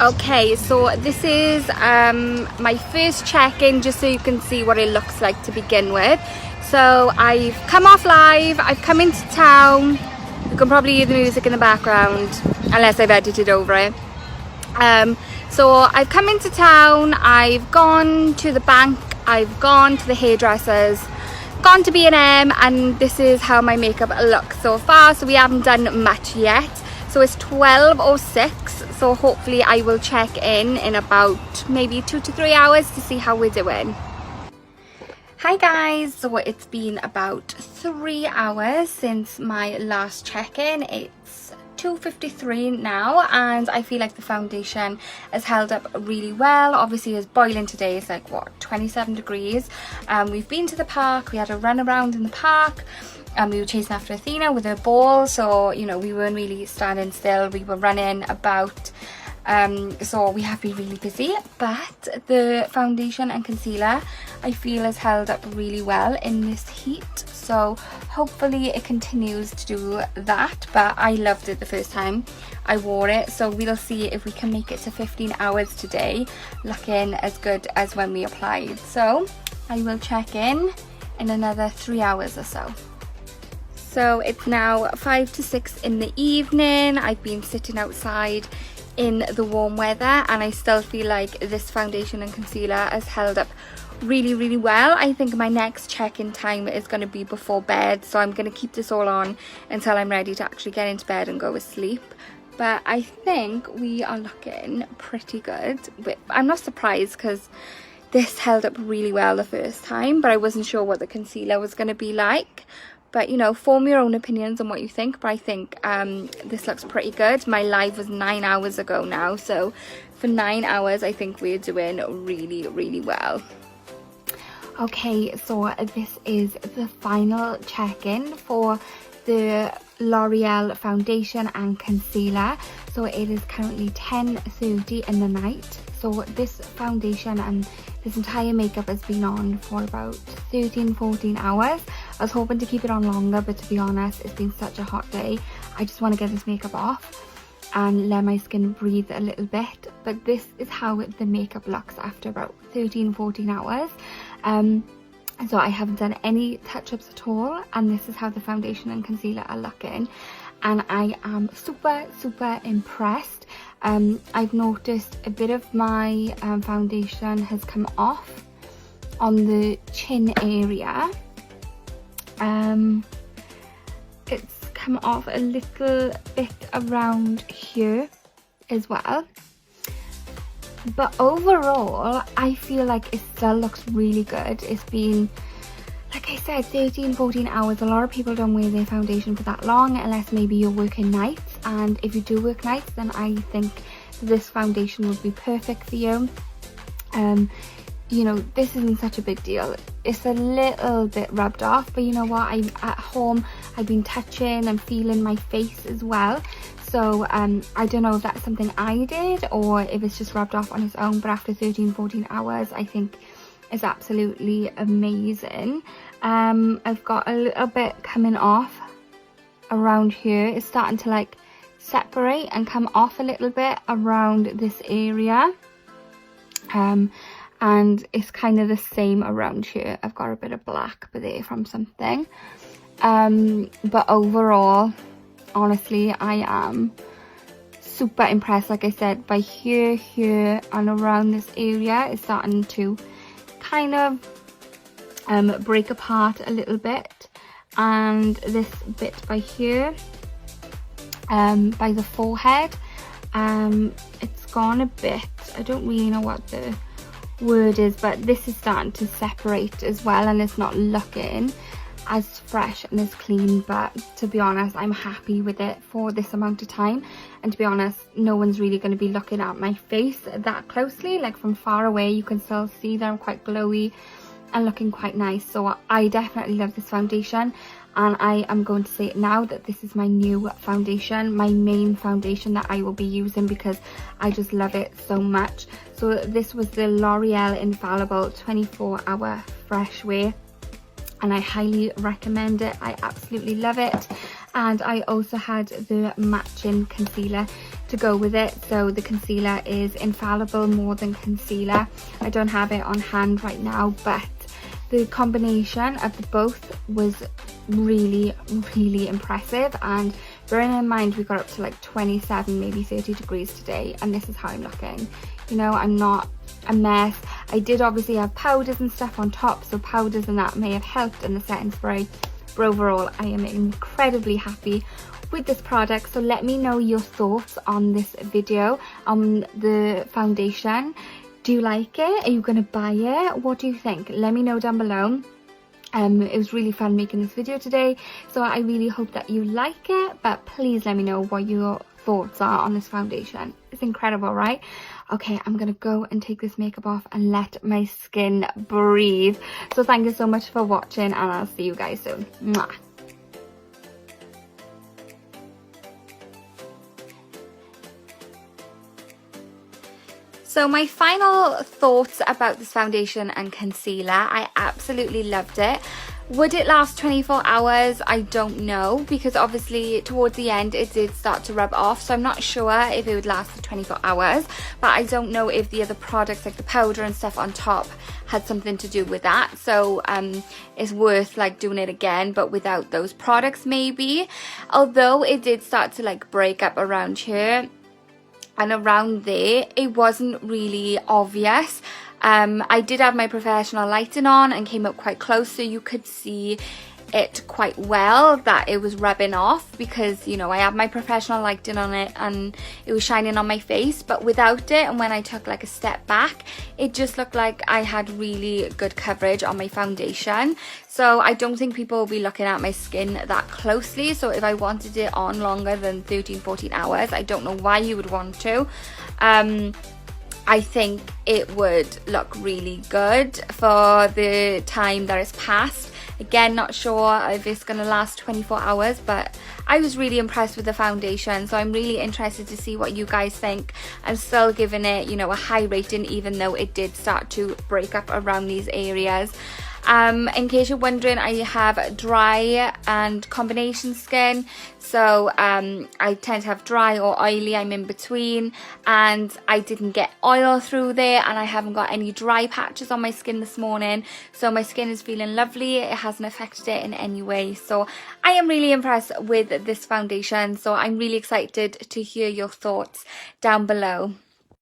Okay, so this is my first check-in, just so you can see what it looks like to begin with. So I've come off live, I've come into town. You can probably hear the music in the background unless I've edited over it. So I've come into town, I've gone to the bank, I've gone to the hairdressers, gone to B&M, and this is how my makeup looks so far. So we haven't done much yet. So it's 12:06, so hopefully I will check in about maybe 2 to 3 hours to see how we're doing. Hi guys, so it's been about 3 hours since my last check-in. It's 2:53 now, and I feel like the foundation has held up really well. Obviously it's boiling today, it's like what, 27 degrees. We've been to the park, we had a run around in the park. We were chasing after Athena with her ball, so you know, we weren't really standing still, we were running about, so we have been really busy. But the foundation and concealer I feel has held up really well in this heat, so hopefully it continues to do that. But I loved it the first time I wore it, so we'll see if we can make it to 15 hours today, looking as good as when we applied. So I will check in another 3 hours or so. So it's now 5 to 6 in the evening. I've been sitting outside in the warm weather, and I still feel like this foundation and concealer has held up really well. I think my next check-in time is going to be before bed, so I'm going to keep this all on until I'm ready to actually get into bed and go to sleep. But I think we are looking pretty good. I'm not surprised because this held up really well the first time, but I wasn't sure what the concealer was going to be like. But you know, form your own opinions on what you think. But I think this looks pretty good. My live was 9 hours ago now, so for 9 hours I think we're doing really well. Okay, so this is the final check-in for the L'Oreal foundation and concealer. So it is currently 10:30 in the night. So this foundation and this entire makeup has been on for about 13-14 hours. I was hoping to keep it on longer, but to be honest, it's been such a hot day. I just want to get this makeup off and let my skin breathe a little bit. But this is how the makeup looks after about 13-14 hours. So I haven't done any touch-ups at all, and this is how the foundation and concealer are looking, and I am super impressed. I've noticed a bit of my foundation has come off on the chin area. It's come off a little bit around here as well. But overall, I feel like it still looks really good. It's been, like I said, 13-14 hours. A lot of people don't wear their foundation for that long unless maybe you're working nights. And if you do work nights, then I think this foundation would be perfect for you. You know, this isn't such a big deal. It's a little bit rubbed off, but you know what? At home, I've been touching and feeling my face as well. So I don't know if that's something I did or if it's just rubbed off on its own, but after 13-14 hours I think it's absolutely amazing. I've got a little bit coming off around here. It's starting to like separate and come off a little bit around this area, and it's kind of the same around here. I've got a bit of black there from something, but overall, honestly, I am super impressed. Like I said, by here and around this area it's starting to kind of break apart a little bit, and this bit by here, by the forehead, it's gone a bit. I don't really know what the word is, but this is starting to separate as well, and it's not looking as fresh and as clean. But to be honest, I'm happy with it for this amount of time, and to be honest, no one's really going to be looking at my face that closely. Like from far away you can still see that I'm quite glowy and looking quite nice. So I definitely love this foundation, and I am going to say it now that this is my new foundation, my main foundation that I will be using, because I just love it so much. So this was the L'Oreal Infallible 24-hour fresh wear, and I highly recommend it. I absolutely love it. and I also had the matching concealer to go with it. So the concealer is Infallible More Than Concealer. I don't have it on hand right now, but the combination of the both was really impressive. And bearing in mind we got up to like 27, maybe 30 degrees today, and this is how I'm looking. You know, I'm not a mess. I did obviously have powders and stuff on top, so powders and that may have helped in the setting spray, but overall I am incredibly happy with this product. So let me know your thoughts on this video, on the foundation. Do you like it? Are you going to buy it? What do you think? Let me know down below. It was really fun making this video today, so I really hope that you like it, but please let me know what your thoughts are on this foundation. It's incredible, right? Okay, I'm gonna go and take this makeup off and let my skin breathe. So thank you so much for watching, and I'll see you guys soon. Mwah. So my final thoughts about this foundation and concealer, I absolutely loved it. Would it last 24 hours? I don't know, because obviously towards the end it did start to rub off, so I'm not sure if it would last for 24 hours, but I don't know if the other products like the powder and stuff on top had something to do with that. So it's worth like doing it again, but without those products maybe. Although it did start to like break up around here and around there, it wasn't really obvious. I did have my professional lighting on and came up quite close, so you could see it quite well that it was rubbing off, because you know I had my professional lighting on it and it was shining on my face. But without it, and when I took like a step back, it just looked like I had really good coverage on my foundation. So I don't think people will be looking at my skin that closely. So if I wanted it on longer than 13-14 hours, I don't know why you would want to. I think it would look really good for the time that has passed. Again, not sure if it's going to last 24 hours, but I was really impressed with the foundation, so I'm really interested to see what you guys think. I'm still giving it, you know, a high rating, even though it did start to break up around these areas. In case you're wondering, I have dry and combination skin, so I tend to have dry or oily. I'm in between, and I didn't get oil through there, and I haven't got any dry patches on my skin this morning, so my skin is feeling lovely. It hasn't affected it in any way, so I am really impressed with this foundation. So I'm really excited to hear your thoughts down below.